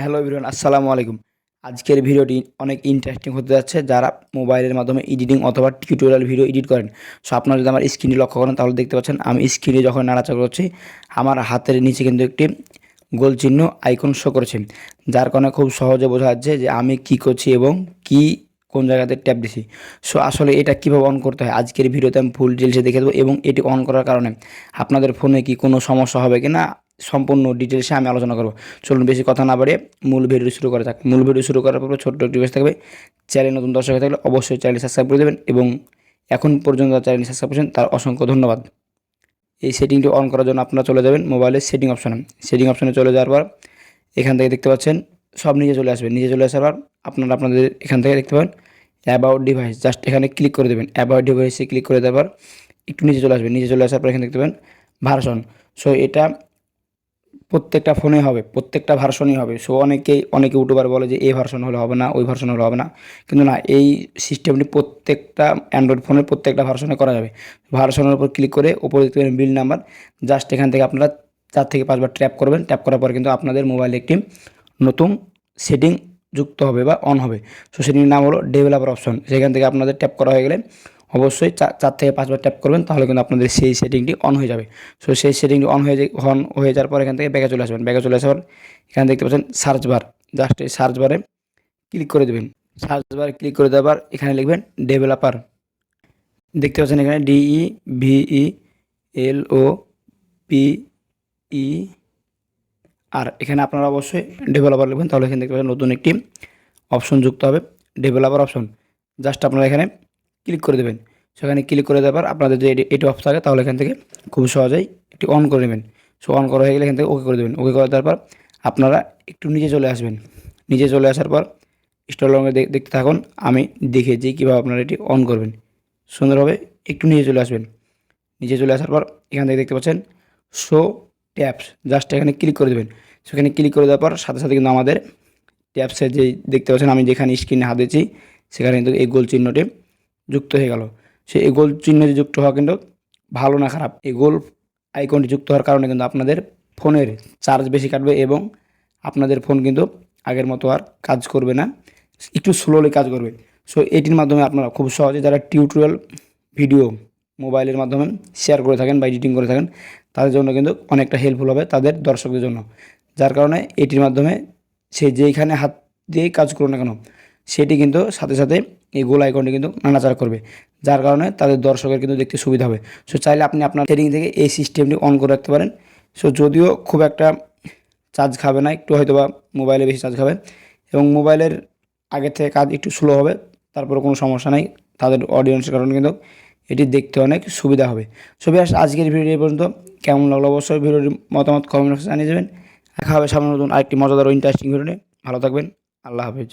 Hello everyone, আসসালামু আলাইকুম। আজকের ভিডিওটি অনেক ইন্টারেস্টিং হতে যাচ্ছে যারা মোবাইলের মাধ্যমে এডিটিং অথবা টিউটোরিয়াল ভিডিও এডিট করেন। সো আপনারা যদি আমার স্ক্রিনে লক্ষ্য করেন তাহলে দেখতে পাচ্ছেন আমি স্ক্রিনে যখন নাড়াচাড়া করছি আমার হাতের নিচে কিন্তু একটি গোল চিহ্ন আইকন শো করেছে, যার কারণে খুব সহজে বোঝা যাচ্ছে যে আমি কি করছি এবং কি কোন জায়গাতে ট্যাপ দিছি। সো আসলে এটা কীভাবে অন করতে হয় আজকের ভিডিওতে আমি ফুল ডিটেলসে দেখে দেবো, এবং এটি অন করার কারণে আপনাদের ফোনে কি কোনো সমস্যা হবে কি না সম্পূর্ণ ডিটেলসে আমি আলোচনা করব। চলুন বেশি কথা না বাড়িয়ে মূল ভিডিও শুরু করা যাক। মূল ভিডিও শুরু করার পর ছোট্ট একটি রিকোয়েস্ট থাকবে, চ্যানেল নতুন দর্শক হয়ে থাকলে অবশ্যই চ্যানেল সাবস্ক্রাইব করে দেবেন, এবং এখন পর্যন্ত চ্যানেল সাবস্ক্রাইব করেছেন তার অসংখ্য ধন্যবাদ। এই সেটিংটি অন করার জন্য আপনারা চলে যাবেন মোবাইলের সেটিং অপশনে। সেটিং অপশনে চলে যাওয়ার পর এখান থেকে দেখতে পাচ্ছেন সব নিচে চলে আসবে। নিচে চলে আসার পর আপনারা আপনাদের এখান থেকে দেখতে পাবেন অ্যাবাউট ডিভাইস, জাস্ট এখানে ক্লিক করে দেবেন। অ্যাবাউট ডিভাইসে ক্লিক করে দেওয়ার পর একটু নিচে চলে আসবে। নিচে চলে আসার পর এখানে দেখতে পাবেন ভার্সন। সো এটা প্রত্যেকটা ফোনে হবে, প্রত্যেকটা ভার্সনই হবে। সো অনেকে ইউটিউবার বলে যে এই ভার্সন হলে হবে না, ওই ভার্সন হলে হবে না, কিন্তু না, এই সিস্টেমটি প্রত্যেকটা অ্যান্ড্রয়েড ফোনের প্রত্যেকটা ভার্সনে করা যাবে। ভার্সনের উপর ক্লিক করে উপরে দেখতে পাবেন বিল নাম্বার, জাস্ট এখান থেকে আপনারা 4 থেকে 5 বার ট্যাপ করবেন। ট্যাপ করার পর কিন্তু আপনাদের মোবাইলে একটি নতুন সেটিং যুক্ত হবে বা অন হবে। সো সেটির নাম হলো ডেভেলপার অপশন। সেখান থেকে আপনাদের ট্যাপ করা হয়ে গেলে অবশ্যই 4 থেকে 5 বার ট্যাপ করবেন, তাহলে কিন্তু আপনাদের সেই সেটিংটি অন হয়ে যাবে। সো সেই সেটিংটি অন হয়ে যাওয়ার পর এখান থেকে ব্যাকে চলে আসবেন। ব্যাকে চলে আসার পর এখানে দেখতে পাচ্ছেন সার্চ বার, জাস্ট এই সার্চ বারে ক্লিক করে দেবেন। সার্চ বারে ক্লিক করে দেওয়ার পর এখানে লিখবেন ডেভেলপার। দেখতে পাচ্ছেন এখানে DEVELOPER, এখানে আপনারা অবশ্যই ডেভেলপার লিখবেন, তাহলে এখানে দেখতে পাচ্ছেন নতুন একটি অপশন যুক্ত হবে, ডেভেলপার অপশন। জাস্ট আপনারা এখানে ক্লিক করে দেবেন। সেখানে ক্লিক করে দেওয়ার পর আপনাদের যে এটি অফ থাকে তাহলে এখান থেকে খুব সহজেই এটি অন করে নেবেন। সো অন করা হয়ে গেলে এখান থেকে ওকে করে দেবেন। ওকে করে দেওয়ার পর আপনারা একটু নিচে চলে আসবেন। নিচে চলে আসার পর স্টল লঙ্গে দেখতে থাকুন, আমি দেখিয়েছি কীভাবে আপনারা এটি অন করবেন। সুন্দরভাবে একটু নিচে চলে আসবেন। নিচে চলে আসার পর এখান থেকে দেখতে পাচ্ছেন শো ট্যাপস, জাস্ট এখানে ক্লিক করে দেবেন। সেখানে ক্লিক করে দেওয়ার পর সাথে সাথে কিন্তু আমাদের ট্যাপসের যে দেখতে পাচ্ছেন আমি যেখানে স্ক্রিনে হাত দিয়েছি সেখানে কিন্তু এই গোল চিহ্নটি যুক্ত হয়ে গেল। সে এই গোল চিহ্নটি যুক্ত হওয়া কিন্তু ভালো না খারাপ। এই গোল আইকনটি যুক্ত হওয়ার কারণে কিন্তু আপনাদের ফোনের চার্জ বেশি কাটবে এবং আপনাদের ফোন কিন্তু আগের মতো আর কাজ করবে না, একটু স্লোলি কাজ করবে। সো এটির মাধ্যমে আপনারা খুব সহজে যারা টিউটোরিয়াল ভিডিও মোবাইলের মাধ্যমে শেয়ার করে থাকেন বা এডিটিং করে থাকেন তাদের জন্য কিন্তু অনেকটা হেল্পফুল হবে তাদের দর্শকদের জন্য। যার কারণে এটির মাধ্যমে সে যেইখানে হাত দিয়েই কাজ করুন না কেন সেটি কিন্তু সাথে সাথে এই গোল আইকনটি কিন্তু নাড়াচাড়া করবে, যার কারণে তাদের দর্শকের কিন্তু দেখতে সুবিধা হবে। সো চাইলে আপনি আপনার সেটিং থেকে এই সিস্টেমটি অন করে রাখতে পারেন। সো যদিও খুব একটা চার্জ খাবে না, একটু হয়তো বা মোবাইলে বেশি চার্জ খাবে এবং মোবাইলের আগের থেকে কাজ একটু স্লো হবে, তারপরে কোনো সমস্যা নাই। তাদের অডিয়েন্সের কারণে কিন্তু এটি দেখতে অনেক সুবিধা হবে। সো বেশ, আজকের ভিডিও এই পর্যন্ত। কেমন লাগলো অবশ্যই ভিডিওটির মতামত কমেন্ট বক্সে জানিয়ে দেবেন। দেখা হবে সামনে নতুন আরেকটি মজাদার ও ইন্টারেস্টিং ভিডিও নিয়ে। ভালো থাকবেন, আল্লাহ হাফেজ।